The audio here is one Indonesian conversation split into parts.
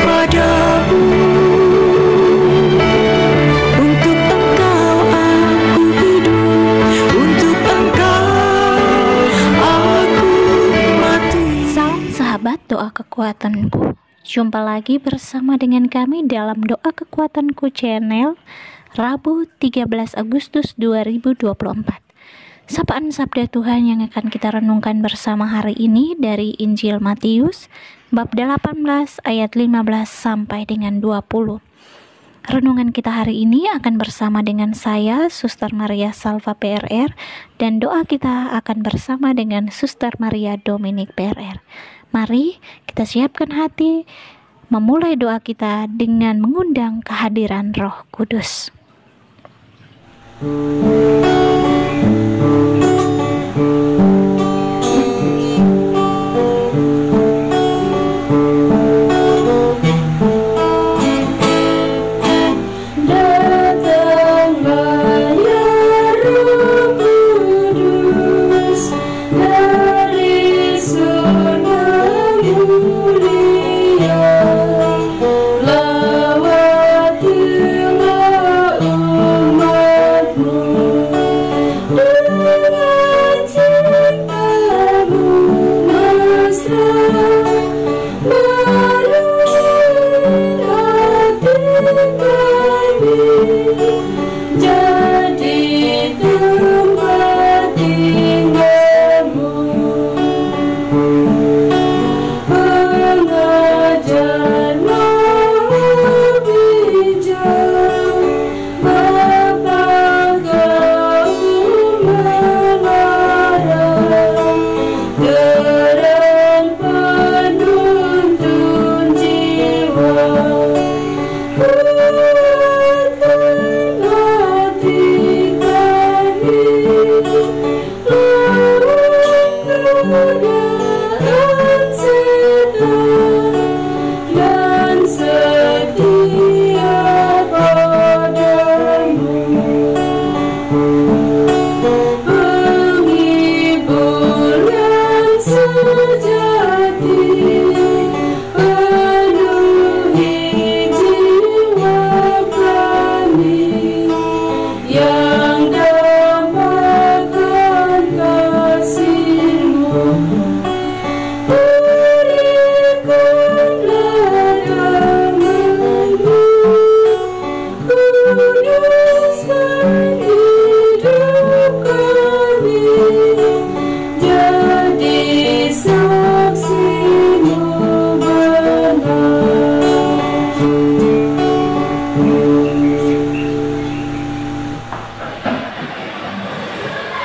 padamu. Untuk Engkau aku hidup, untuk Engkau aku mati. Salam sahabat doa kekuatanku. Jumpa lagi bersama dengan kami dalam Doa Kekuatanku channel Rabu 13 Agustus 2024. Sapaan Sabda Tuhan yang akan kita renungkan bersama hari ini dari Injil Matius bab 18 ayat 15 sampai dengan 20. Renungan kita hari ini akan bersama dengan saya, Suster Maria Salva PRR, dan doa kita akan bersama dengan Suster Maria Dominik PRR. Mari kita siapkan hati memulai doa kita dengan mengundang kehadiran Roh Kudus.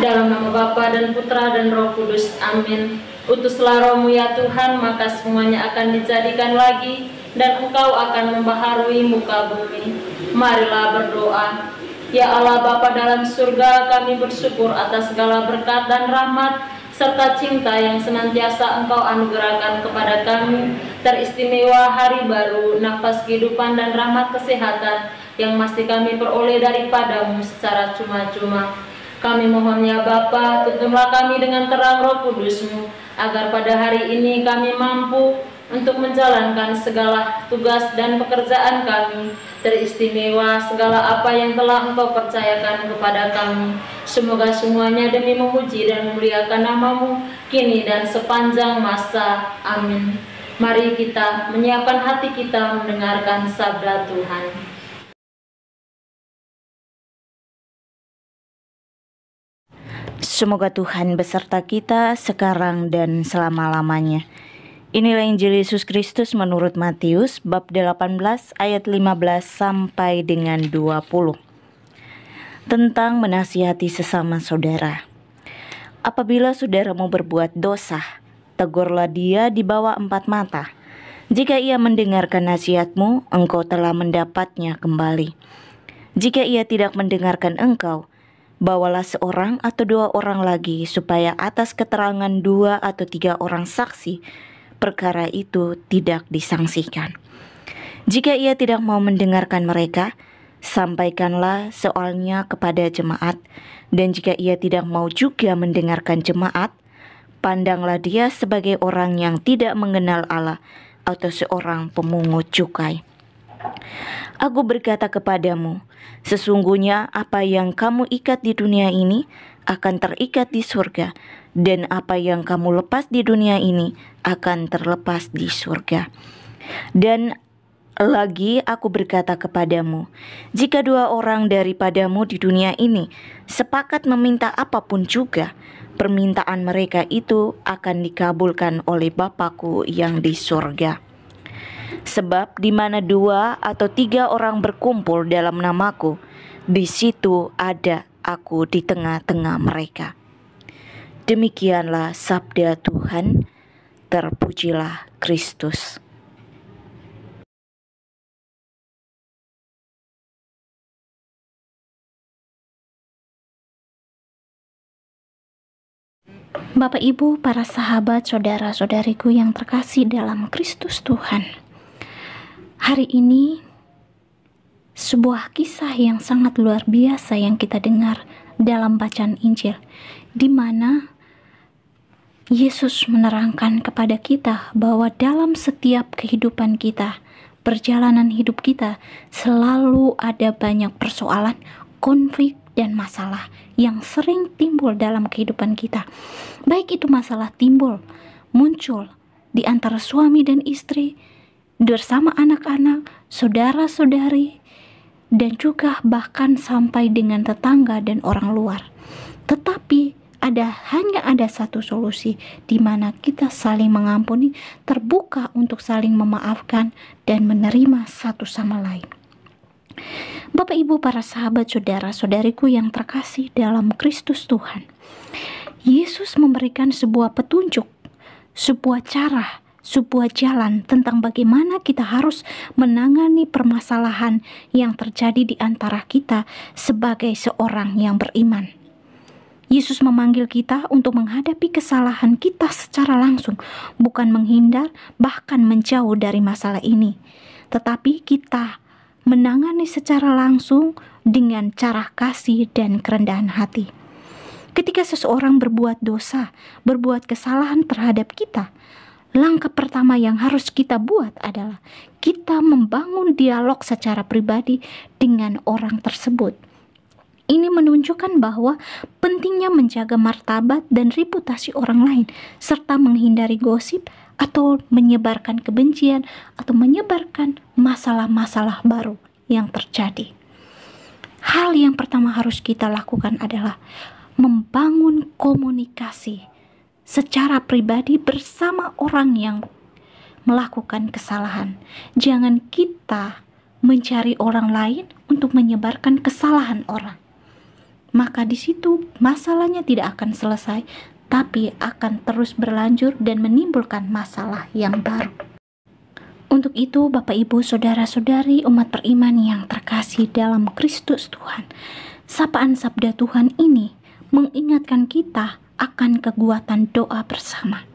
Dalam nama Bapa dan Putra dan Roh Kudus, amin. Utuslah Roh-Mu ya Tuhan, maka semuanya akan dijadikan lagi, dan Engkau akan membaharui muka bumi. Marilah berdoa. Ya Allah Bapa dalam surga, kami bersyukur atas segala berkat dan rahmat, serta cinta yang senantiasa Engkau anugerahkan kepada kami. Teristimewa hari baru, nafas kehidupan dan rahmat kesehatan yang masih kami peroleh daripada-Mu secara cuma-cuma. Kami mohon ya Bapa, tuntunlah kami dengan terang Roh Kudus-Mu, agar pada hari ini kami mampu untuk menjalankan segala tugas dan pekerjaan kami, teristimewa segala apa yang telah Engkau percayakan kepada kami. Semoga semuanya demi memuji dan memuliakan nama-Mu, kini dan sepanjang masa. Amin. Mari kita menyiapkan hati kita mendengarkan sabda Tuhan. Semoga Tuhan beserta kita sekarang dan selama-lamanya. Inilah Injil Yesus Kristus menurut Matius bab 18 ayat 15 sampai dengan 20. Tentang menasihati sesama saudara. Apabila saudaramu berbuat dosa, tegurlah dia di bawah 4 mata. Jika ia mendengarkan nasihatmu, engkau telah mendapatnya kembali. Jika ia tidak mendengarkan engkau, bawalah seorang atau 2 orang lagi, supaya atas keterangan 2 atau 3 orang saksi, perkara itu tidak disangsikan. Jika ia tidak mau mendengarkan mereka, sampaikanlah soalnya kepada jemaat. Dan jika ia tidak mau juga mendengarkan jemaat, pandanglah dia sebagai orang yang tidak mengenal Allah, atau seorang pemungut cukai. Aku berkata kepadamu, sesungguhnya apa yang kamu ikat di dunia ini akan terikat di surga, dan apa yang kamu lepas di dunia ini akan terlepas di surga. Dan lagi aku berkata kepadamu, jika 2 orang daripadamu di dunia ini sepakat meminta apapun juga, permintaan mereka itu akan dikabulkan oleh Bapa-Ku yang di surga. Sebab di mana 2 atau 3 orang berkumpul dalam nama-Ku, di situ ada Aku di tengah-tengah mereka. Demikianlah sabda Tuhan, terpujilah Kristus. Bapak, Ibu, para sahabat, saudara-saudariku yang terkasih dalam Kristus Tuhan. Hari ini sebuah kisah yang sangat luar biasa yang kita dengar dalam bacaan Injil, di mana Yesus menerangkan kepada kita bahwa dalam setiap kehidupan kita, perjalanan hidup kita, selalu ada banyak persoalan, konflik, dan masalah yang sering timbul dalam kehidupan kita. Baik itu masalah muncul di antara suami dan istri, bersama anak-anak, saudara-saudari, dan juga bahkan sampai dengan tetangga dan orang luar. Tetapi hanya ada satu solusi, di mana kita saling mengampuni, terbuka untuk saling memaafkan dan menerima satu sama lain. Bapak, Ibu, para sahabat, saudara-saudariku yang terkasih dalam Kristus Tuhan, Yesus memberikan sebuah petunjuk, sebuah cara, sebuah jalan tentang bagaimana kita harus menangani permasalahan yang terjadi di antara kita sebagai seorang yang beriman. Yesus memanggil kita untuk menghadapi kesalahan kita secara langsung, bukan menghindar, bahkan menjauh dari masalah ini. Tetapi kita menangani secara langsung dengan cara kasih dan kerendahan hati. Ketika seseorang berbuat dosa, berbuat kesalahan terhadap kita, langkah pertama yang harus kita buat adalah kita membangun dialog secara pribadi dengan orang tersebut. Ini menunjukkan bahwa pentingnya menjaga martabat dan reputasi orang lain, serta menghindari gosip atau menyebarkan kebencian atau menyebarkan masalah-masalah baru yang terjadi. Hal yang pertama harus kita lakukan adalah membangun komunikasi secara pribadi bersama orang yang melakukan kesalahan. Jangan kita mencari orang lain untuk menyebarkan kesalahan orang. Maka di situ masalahnya tidak akan selesai, tapi akan terus berlanjut dan menimbulkan masalah yang baru. Untuk itu, Bapak, Ibu, saudara-saudari umat beriman yang terkasih dalam Kristus Tuhan, sapaan sabda Tuhan ini mengingatkan kita akan kekuatan doa bersama.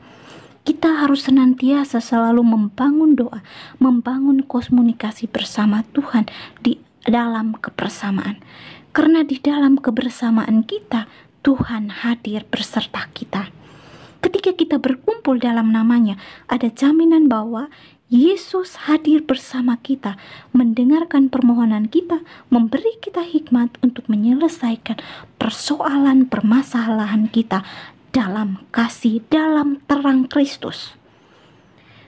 Kita harus senantiasa selalu membangun doa, membangun komunikasi bersama Tuhan di dalam kebersamaan. Karena di dalam kebersamaan kita, Tuhan hadir beserta kita. Ketika kita berkumpul dalam namanya, ada jaminan bahwa Yesus hadir bersama kita, mendengarkan permohonan kita, memberi kita hikmat untuk menyelesaikan persoalan permasalahan kita dalam kasih, dalam terang Kristus.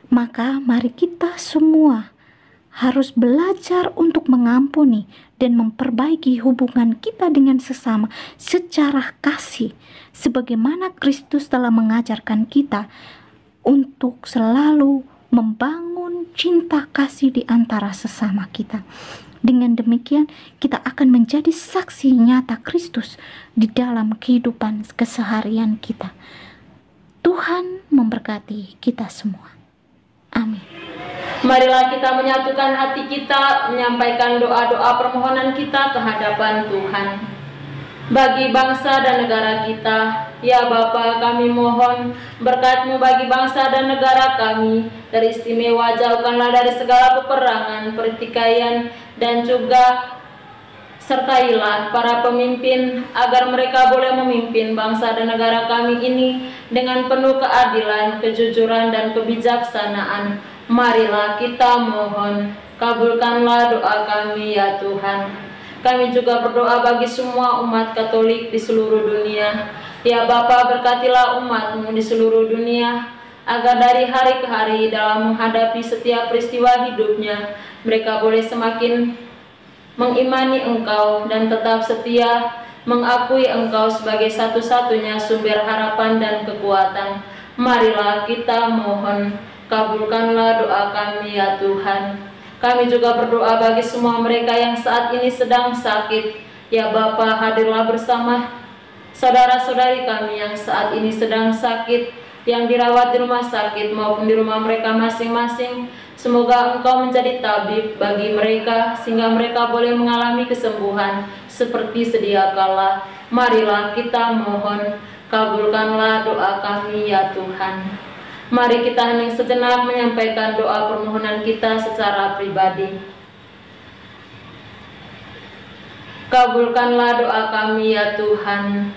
Maka mari kita semua harus belajar untuk mengampuni dan memperbaiki hubungan kita dengan sesama secara kasih, sebagaimana Kristus telah mengajarkan kita untuk selalu membangun cinta kasih di antara sesama kita. Dengan demikian, kita akan menjadi saksi nyata Kristus di dalam kehidupan keseharian kita. Tuhan memberkati kita semua. Amin. Marilah kita menyatukan hati kita, menyampaikan doa-doa permohonan kita ke hadapan Tuhan. Bagi bangsa dan negara kita, ya Bapa, kami mohon berkat-Mu bagi bangsa dan negara kami. Teristimewa jauhkanlah dari segala peperangan, pertikaian, dan juga sertailah para pemimpin agar mereka boleh memimpin bangsa dan negara kami ini dengan penuh keadilan, kejujuran, dan kebijaksanaan. Marilah kita mohon, kabulkanlah doa kami ya Tuhan. Kami juga berdoa bagi semua umat Katolik di seluruh dunia. Ya Bapa, berkatilah umat-Mu di seluruh dunia, agar dari hari ke hari dalam menghadapi setiap peristiwa hidupnya, mereka boleh semakin mengimani Engkau dan tetap setia mengakui Engkau sebagai satu-satunya sumber harapan dan kekuatan. Marilah kita mohon, kabulkanlah doa kami ya Tuhan. Kami juga berdoa bagi semua mereka yang saat ini sedang sakit. Ya Bapa, hadirlah bersama saudara-saudari kami yang saat ini sedang sakit, yang dirawat di rumah sakit maupun di rumah mereka masing-masing. Semoga Engkau menjadi tabib bagi mereka, sehingga mereka boleh mengalami kesembuhan seperti sedia kala. Marilah kita mohon, kabulkanlah doa kami ya Tuhan. Mari kita hening sejenak menyampaikan doa permohonan kita secara pribadi. Kabulkanlah doa kami ya Tuhan.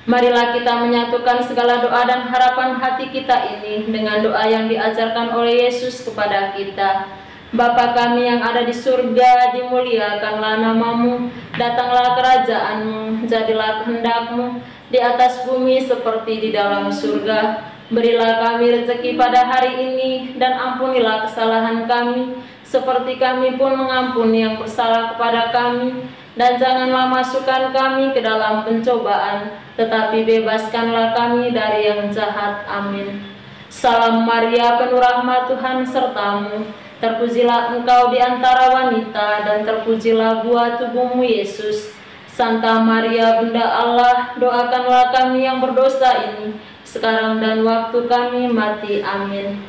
Marilah kita menyatukan segala doa dan harapan hati kita ini dengan doa yang diajarkan oleh Yesus kepada kita. Bapa kami yang ada di surga, dimuliakanlah nama-Mu, datanglah kerajaan-Mu, jadilah kehendak-Mu di atas bumi seperti di dalam surga. Berilah kami rezeki pada hari ini, dan ampunilah kesalahan kami, seperti kami pun mengampuni yang bersalah kepada kami. Dan janganlah masukkan kami ke dalam pencobaan, tetapi bebaskanlah kami dari yang jahat. Amin. Salam Maria, penuh rahmat, Tuhan sertamu. Terpujilah Engkau di antara wanita, dan terpujilah buah tubuhmu Yesus. Santa Maria, Bunda Allah, doakanlah kami yang berdosa ini, sekarang dan waktu kami mati. Amin.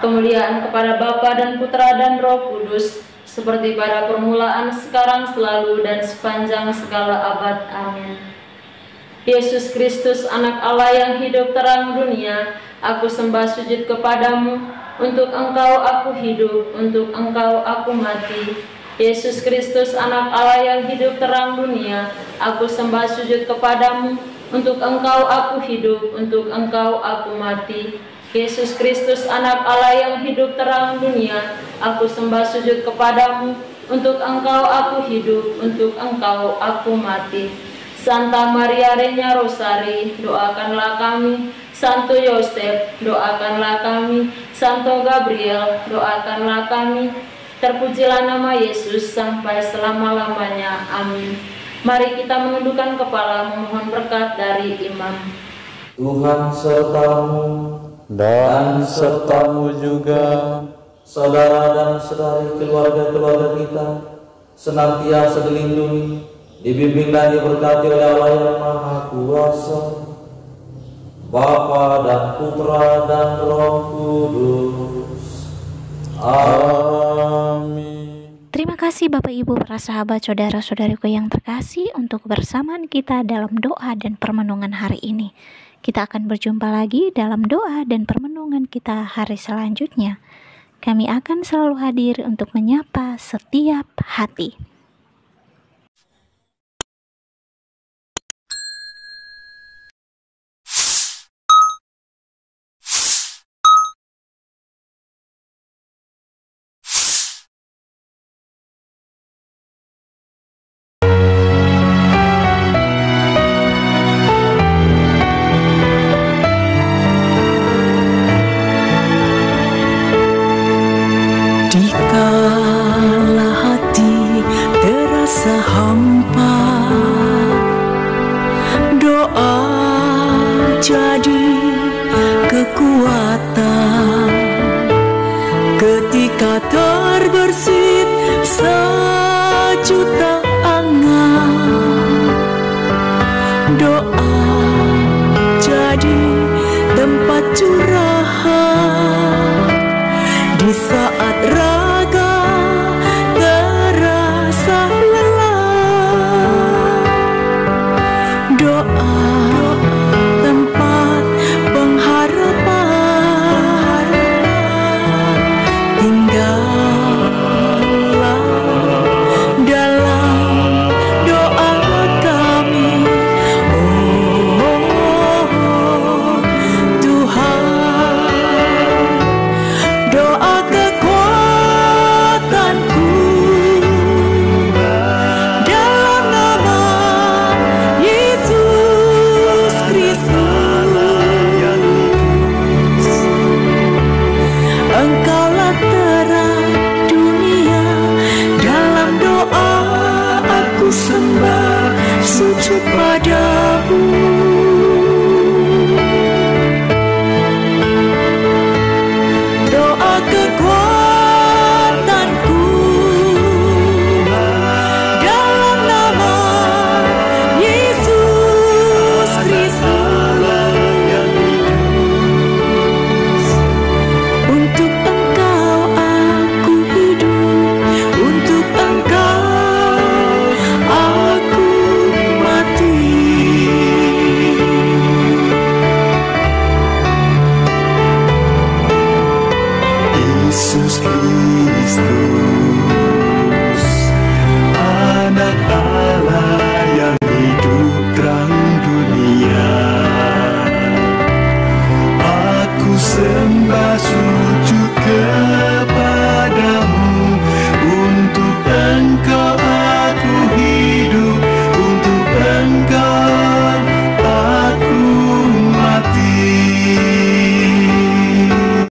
Kemuliaan kepada Bapa dan Putra dan Roh Kudus, seperti pada permulaan, sekarang, selalu, dan sepanjang segala abad. Amin. Yesus Kristus, anak Allah yang hidup terang dunia, aku sembah sujud kepadamu. Untuk Engkau aku hidup, untuk Engkau aku mati. Yesus Kristus, anak Allah yang hidup terang dunia, aku sembah sujud kepadamu. Untuk Engkau aku hidup, untuk Engkau aku mati. Yesus Kristus, anak Allah yang hidup terang dunia, aku sembah sujud kepadamu. Untuk Engkau aku hidup, untuk Engkau aku mati. Santa Maria Regna Rosari, doakanlah kami. Santo Yosef, doakanlah kami. Santo Gabriel, doakanlah kami. Terpujilah nama Yesus sampai selama-lamanya. Amin. Mari kita menundukkan kepala memohon berkat dari imam. Tuhan sertamu dan sertamu juga, saudara dan saudari keluarga-keluarga kita, senantiasa dilindungi, dibimbing dan diberkati oleh Allah yang Maha Kuasa, Bapa dan Putra dan Roh Kudus. Amin. Terima kasih Bapak Ibu, para sahabat, saudara-saudariku yang terkasih, untuk kebersamaan kita dalam doa dan permenungan hari ini. Kita akan berjumpa lagi dalam doa dan permenungan kita hari selanjutnya. Kami akan selalu hadir untuk menyapa setiap hati. Dikala hati terasa hampa, doa jadi kekuatan. Ketika terbersit sejuta angan, doa jadi tempat curahan. Di saat raga terasa lelah, doa tempat pengharapan. Tinggallah mengacu padamu. Doa kekuatanku dalam nama Yesus Kristus. Untuk Engkau aku hidup, untuk Engkau aku mati. Yesus Kristus.